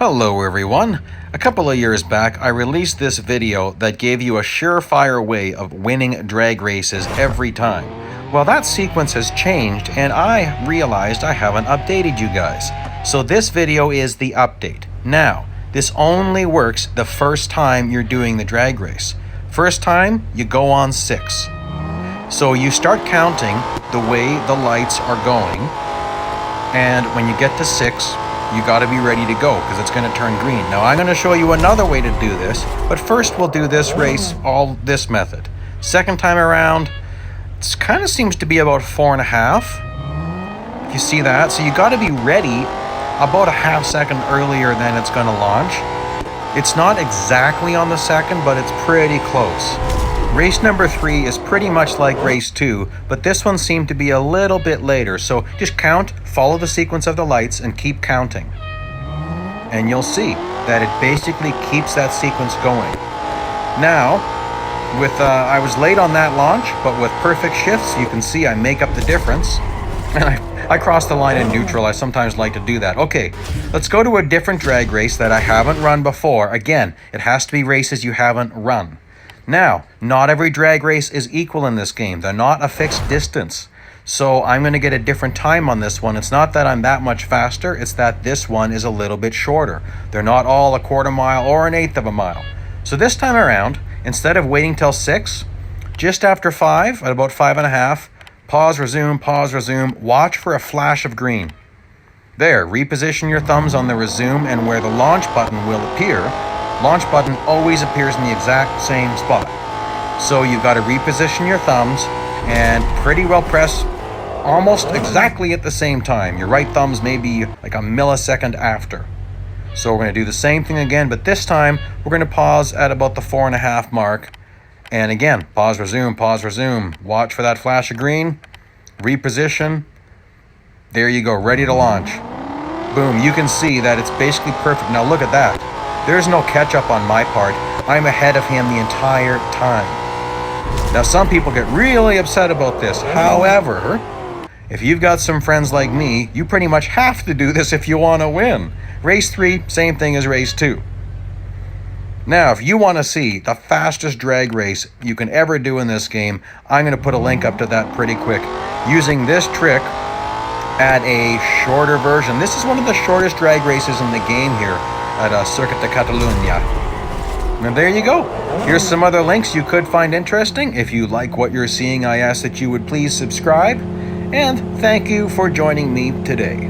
Hello everyone. A couple of years back, I released this video that gave you a surefire way of winning drag races every time. Well, that sequence has changed and I realized I haven't updated you guys. So this video is the update. Now, this only works the first time you're doing the drag race. First time, you go on 6. So you start counting the way the lights are going, and when you get to 6, you got to be ready to go because it's going to turn green. Now I'm going to show you another way to do this, but first we'll do this race all this method. Second time around, it kind of seems to be about 4.5. If you see that, so you got to be ready about a half second earlier than it's going to launch. It's not exactly on the second, but it's pretty close. Race number 3 is pretty much like race 2, but this one seemed to be a little bit later. So just count, follow the sequence of the lights, and keep counting. And you'll see that it basically keeps that sequence going. Now, I was late on that launch, but with perfect shifts, you can see I make up the difference. And I crossed the line in neutral. I sometimes like to do that. Okay, let's go to a different drag race that I haven't run before. Again, it has to be races you haven't run. Now, not every drag race is equal in this game. They're not a fixed distance. So I'm going to get a different time on this one. It's not that I'm that much faster, it's that this one is a little bit shorter. They're not all a quarter mile or an eighth of a mile. So this time around, instead of waiting till 6, just after 5, at about 5.5, pause, resume, watch for a flash of green. There, reposition your thumbs on the resume and where the launch button will appear. Launch button always appears in the exact same spot. So you've got to reposition your thumbs and pretty well press almost exactly at the same time. Your right thumbs may be like a millisecond after. So we're going to do the same thing again, but this time we're going to pause at about the 4.5 mark. And again, pause, resume, watch for that flash of green, reposition. There you go, ready to launch. Boom, you can see that it's basically perfect. Now look at that. There's no catch up on my part. I'm ahead of him the entire time. Now some people get really upset about this. However, if you've got some friends like me, you pretty much have to do this if you want to win. Race 3, same thing as race 2. Now, if you want to see the fastest drag race you can ever do in this game, I'm going to put a link up to that pretty quick. Using this trick at a shorter version. This is one of the shortest drag races in the game here at Circuit de Catalunya. And there you go. Here's some other links you could find interesting. If you like what you're seeing, I ask that you would please subscribe. And thank you for joining me today.